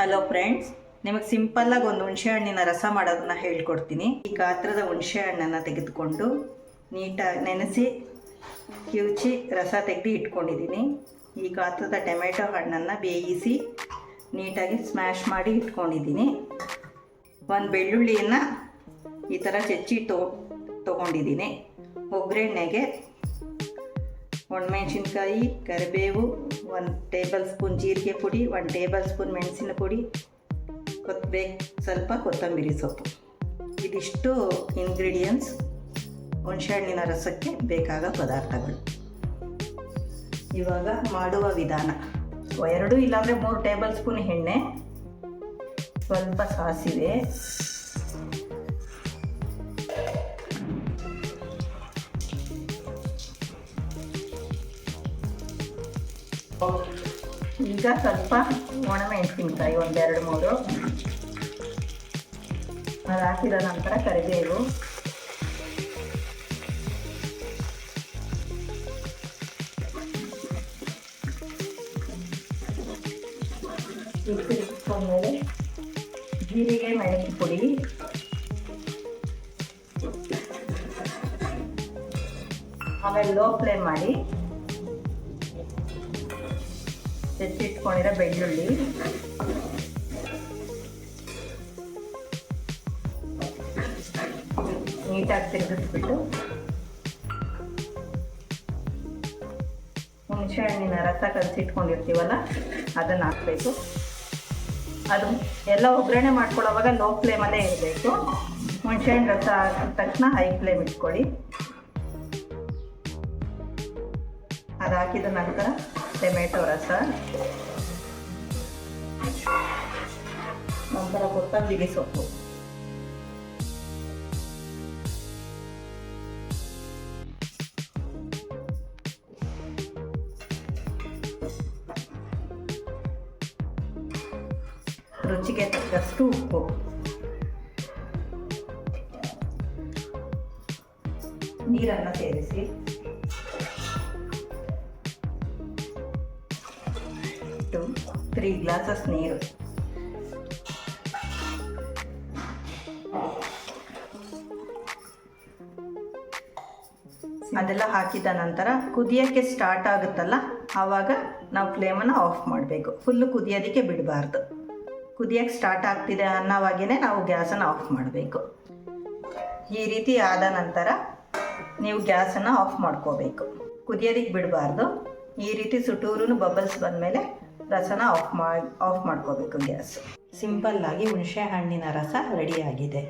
Hello friends, ನಿಮಗೆ ಸಿಂಪಲ್ಲಾಗಿ ಒಂದು ಹುಣಸೆ ಹಣ್ಣಿನ ರಸ ಮಾಡೋದನ್ನ ಹೇಳ್ಕೊಡ್ತೀನಿ. ಈ ಗಾತ್ರದ ಹುಣಸೆ ಹಣ್ಣನ್ನು ತೆಗೆದುಕೊಂಡು ನೀಟಾಗಿ ನೆನೆಸಿ ಕಿವುಚಿ ರಸ ತೆಗೆದು ಇಟ್ಕೊಂಡಿದ್ದೀನಿ. ಈ ಗಾತ್ರದ ಟೊಮೆಟೊ ಹಣ್ಣನ್ನು ಬೇಯಿಸಿ ನೀಟಾಗಿ ಸ್ಮ್ಯಾಶ್ ಮಾಡಿ ಇಟ್ಕೊಂಡಿದ್ದೀನಿ. ಒಂದು ಬೆಳ್ಳುಳ್ಳಿಯನ್ನು ಈ ಥರ ಚೆಚ್ಚಿ ತೊಗೊಂಡಿದ್ದೀನಿ. ಒಗ್ಗರಣೆಗೆ ಒಣಮೆಣಸಿನ್ಕಾಯಿ, ಕರಿಬೇವು, 1 ಟೇಬಲ್ ಸ್ಪೂನ್ ಜೀರಿಗೆ ಪುಡಿ, 1 ಟೇಬಲ್ ಸ್ಪೂನ್ ಮೆಣಸಿನ ಪುಡಿ, ಸ್ವಲ್ಪ ಕೊತ್ತಂಬರಿ ಸೊಪ್ಪು. ಇದಿಷ್ಟು ಇಂಗ್ರೀಡಿಯೆಂಟ್ಸ್ ಹುಣಸೆ ಹಣ್ಣಿನ ರಸಕ್ಕೆ ಬೇಕಾದ ಪದಾರ್ಥಗಳು. ಇವಾಗ ಮಾಡುವ ವಿಧಾನ: 2 ಇಲ್ಲಾಂದರೆ 3 ಟೇಬಲ್ ಸ್ಪೂನ್ ಎಣ್ಣೆ, ಸ್ವಲ್ಪ ಸಾಸಿವೆ, ಈಗ ಸ್ವಲ್ಪ ಒಣಮೆಣಸಿನ್ಕಾಯಿ 1, 2, 3. ಅದು ಹಾಕಿದ ನಂತರ ಕರಿಬೇವು, ಇಟ್ಕೊಂಡ್ಮೇಲೆ ಜೀರಿಗೆ, ಮೆಣಸಿನ ಪುಡಿ, ಆಮೇಲೆ ಲೋ ಫ್ಲೇಮ್ ಮಾಡಿ ಹೆಚ್ಚಿಟ್ಕೊಂಡಿರೋ ಬೆಳ್ಳುಳ್ಳಿ, ನೀಟಾಗಿ ತಿರುಗಿಸ್ಬಿಟ್ಟು ಹುಣಸೆ ಹಣ್ಣಿನ ರಸ ಕಲಸಿಟ್ಕೊಂಡಿರ್ತೀವಲ್ಲ ಅದನ್ನು ಹಾಕಬೇಕು. ಅದು ಎಲ್ಲ ಒಗ್ಗರಣೆ ಮಾಡ್ಕೊಳ್ಳೋವಾಗ ಲೋ ಫ್ಲೇಮಲ್ಲೇ ಇರಬೇಕು. ಹುಣಸೆ ಹಣ್ಣು ರಸ ಹಾಕಿದ ತಕ್ಷಣ ಹೈ ಫ್ಲೇಮ್ ಇಟ್ಕೊಳ್ಳಿ. ಅದು ಹಾಕಿದ ನಂತರ ಟೊಮೆಟೊ ರಸ, ನಂತರ ಕೊತ್ತಂಬರಿ ಸೊಪ್ಪು, ರುಚಿಗೆ ತಕ್ಕಷ್ಟು ಉಪ್ಪು, ನೀರನ್ನು ಸೇರಿಸಿ 3 ಗ್ಲಾಸಸ್ ನೀರು. ಅದೆಲ್ಲ ಹಾಕಿದ ನಂತರ ಕುದಿಯೋಕ್ಕೆ ಸ್ಟಾರ್ಟ್ ಆಗುತ್ತಲ್ಲ, ಆವಾಗ ನಾವು ಫ್ಲೇಮನ್ನು ಆಫ್ ಮಾಡಬೇಕು. ಫುಲ್ಲು ಕುದಿಯೋದಕ್ಕೆ ಬಿಡಬಾರ್ದು. ಕುದಿಯೋಕ್ಕೆ ಸ್ಟಾರ್ಟ್ ಆಗ್ತಿದೆ ಅನ್ನೋವಾಗೇ ನಾವು ಗ್ಯಾಸನ್ನು ಆಫ್ ಮಾಡಬೇಕು. ಈ ರೀತಿ ಆದ ನಂತರ ನೀವು ಗ್ಯಾಸನ್ನು ಆಫ್ ಮಾಡ್ಕೋಬೇಕು. ಕುದಿಯೋದಕ್ಕೆ ಬಿಡಬಾರ್ದು. ಈ ರೀತಿ ಸುಟೂರು ಬಬಲ್ಸ್ ಬಂದಮೇಲೆ ರಸನ ಆಫ್ ಮಾಡ್ಕೋಬೇಕು ಗ್ಯಾಸ್. ಸಿಂಪಲ್ಲಾಗಿ ಹುಣಸೆ ಹಣ್ಣಿನ ರಸ ರೆಡಿಯಾಗಿದೆ.